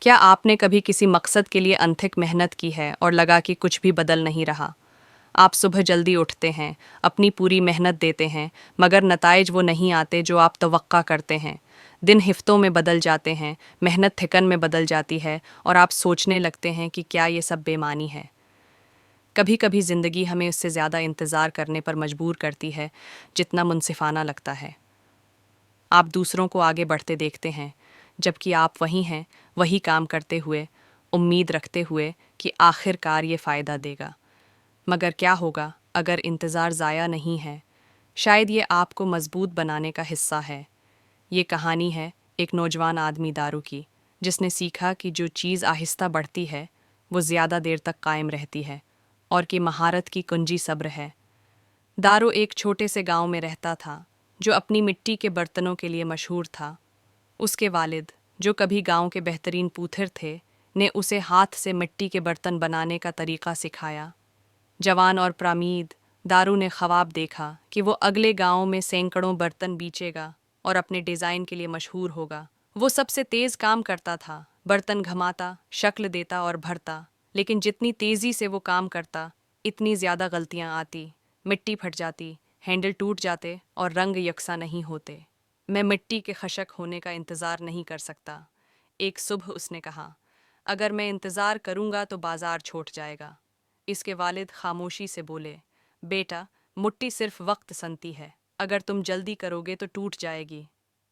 क्या आपने कभी किसी मकसद के लिए अनथिक मेहनत की है और लगा कि कुछ भी बदल नहीं रहा? आप सुबह जल्दी उठते हैं, अपनी पूरी मेहनत देते हैं, मगर नताइज वो नहीं आते जो आप तवक्का करते हैं। दिन हिफ्तों में बदल जाते हैं, मेहनत थिकन में बदल जाती है और आप सोचने लगते हैं कि क्या ये सब बेमानी है। कभी कभी ज़िंदगी हमें उससे ज़्यादा इंतज़ार करने पर मजबूर करती है जितना मुनसिफाना लगता है। आप दूसरों को आगे बढ़ते देखते हैं, जबकि आप वहीं हैं, वही काम करते हुए, उम्मीद रखते हुए कि आखिरकार ये फ़ायदा देगा। मगर क्या होगा अगर इंतज़ार ज़ाया नहीं है? शायद ये आपको मजबूत बनाने का हिस्सा है। ये कहानी है एक नौजवान आदमी दारू की, जिसने सीखा कि जो चीज़ आहिस्ता बढ़ती है वो ज़्यादा देर तक कायम रहती है, और कि महारत की कुंजी सब्र है। दारू एक छोटे से गांव में रहता था, जो अपनी मिट्टी के बर्तनों के लिए मशहूर था। उसके वालिद, जो कभी गांव के बेहतरीन पूथिर थे, ने उसे हाथ से मिट्टी के बर्तन बनाने का तरीका सिखाया। जवान और प्रामीद, दारू ने ख्वाब देखा कि वो अगले गांव में सैकड़ों बर्तन बेचेगा और अपने डिज़ाइन के लिए मशहूर होगा। वो सबसे तेज़ काम करता था, बर्तन घमाता, शक्ल देता और भरता, लेकिन जितनी तेज़ी से वो काम करता, इतनी ज़्यादा गलतियाँ आती। मिट्टी फट जाती, हैंडल टूट जाते और रंग यकसा नहीं होते। मैं मिट्टी के खशक होने का इंतज़ार नहीं कर सकता, एक सुबह उसने कहा। अगर मैं इंतज़ार करूँगा तो बाजार छूट जाएगा। इसके वालिद खामोशी से बोले, बेटा, मुट्ठी सिर्फ वक्त सनती है, अगर तुम जल्दी करोगे तो टूट जाएगी।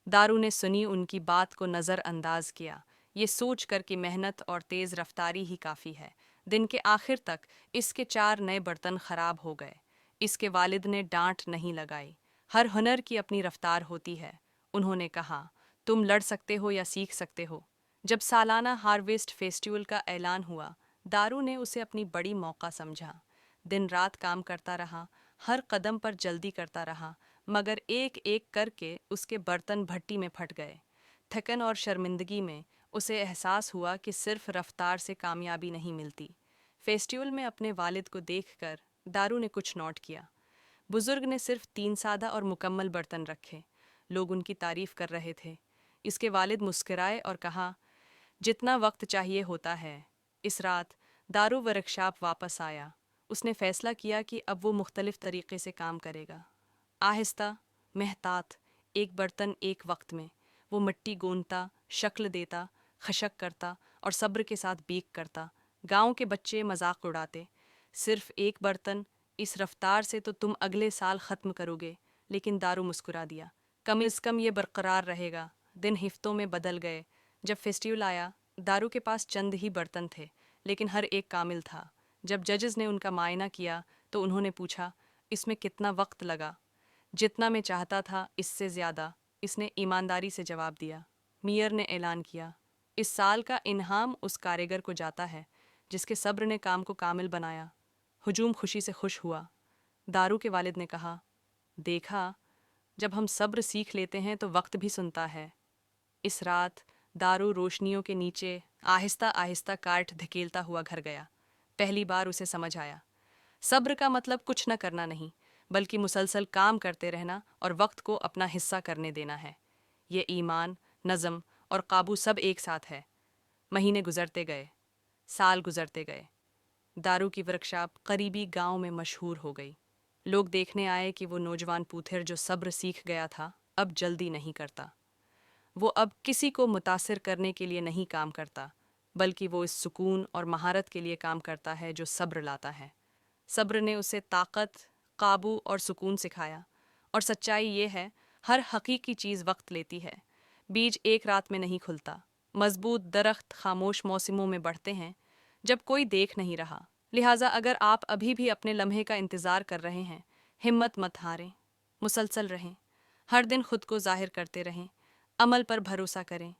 दारू ने सुनी उनकी बात को नज़रअंदाज किया, ये सोच कर कि मेहनत और तेज़ रफ्तारी ही काफ़ी है। दिन के आखिर तक इसके 4 नए बर्तन ख़राब हो गए। इसके वालिद ने डांट नहीं लगाई, हर हुनर की अपनी रफ्तार होती है। उन्होंने कहा, तुम लड़ सकते हो या सीख सकते हो। जब सालाना हार्वेस्ट फेस्टिवल का ऐलान हुआ, दारू ने उसे अपनी बड़ी मौका समझा। दिन रात काम करता रहा, हर कदम पर जल्दी करता रहा, मगर एक एक करके उसके बर्तन भट्टी में फट गए। थकन और शर्मिंदगी में उसे एहसास हुआ कि सिर्फ रफ्तार से कामयाबी नहीं मिलती। फेस्टिवल में अपने वालिद को देखकर दारू ने कुछ नोट किया। बुजुर्ग ने सिर्फ 3 सादा और मुकम्मल बर्तन रखे। लोग उनकी तारीफ कर रहे थे। इसके वालिद मुस्कुराए और कहा, जितना वक्त चाहिए होता है। इस रात दारू वर्कशॉप वापस आया। उसने फैसला किया कि अब वो मुख्तलिफ तरीके से काम करेगा। आहिस्ता, मेहतात, एक बर्तन एक वक्त में वो मिट्टी गोंदता, शक्ल देता, खशक करता और सब्र के साथ बेक करता। गांव के बच्चे मजाक उड़ाते, सिर्फ एक बर्तन, इस रफ्तार से तो तुम अगले साल ख़त्म करोगे। लेकिन दारू मुस्कुरा दिया, कम से कम ये बरकरार रहेगा। दिन हिफ्तों में बदल गए। जब फेस्टिवल आया, दारू के पास चंद ही बर्तन थे, लेकिन हर एक कामिल था। जब जजेस ने उनका मायना किया तो उन्होंने पूछा, इसमें कितना वक्त लगा? जितना मैं चाहता था, इससे ज़्यादा, इसने ईमानदारी से जवाब दिया। मेयर ने ऐलान किया, इस साल का इनाम उस कारीगर को जाता है जिसके सब्र ने काम को कामिल बनाया। हुजूम खुशी से खुश हुआ। दारू के वालिद ने कहा, देखा, जब हम सब्र सीख लेते हैं तो वक्त भी सुनता है। इस रात दारू रोशनियों के नीचे आहिस्ता आहिस्ता काट धकेलता हुआ घर गया। पहली बार उसे समझ आया, सब्र का मतलब कुछ न करना नहीं, बल्कि मुसलसल काम करते रहना और वक्त को अपना हिस्सा करने देना है। ये ईमान, नज़म और काबू सब एक साथ है। महीने गुजरते गए, साल गुजरते गए। दारू की वर्कशॉप करीबी गांव में मशहूर हो गई। लोग देखने आए कि वो नौजवान पूथिर जो सब्र सीख गया था, अब जल्दी नहीं करता। वो अब किसी को मुतासिर करने के लिए नहीं काम करता, बल्कि वो इस सुकून और महारत के लिए काम करता है जो सब्र लाता है। सब्र ने उसे ताकत, काबू और सुकून सिखाया। और सच्चाई ये है, हर हकीकी चीज़ वक्त लेती है। बीज एक रात में नहीं खुलता। मजबूत दरख्त खामोश मौसमों में बढ़ते हैं, जब कोई देख नहीं रहा। लिहाजा अगर आप अभी भी अपने लम्हे का इंतज़ार कर रहे हैं, हिम्मत मत हारें, मुसलसल रहें, हर दिन खुद को ज़ाहिर करते रहें, अमल पर भरोसा करें।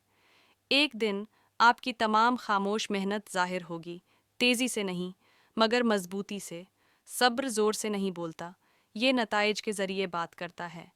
एक दिन आपकी तमाम खामोश मेहनत ज़ाहिर होगी, तेज़ी से नहीं, मगर मजबूती से। सब्र ज़ोर से नहीं बोलता, ये नताइज के ज़रिए बात करता है।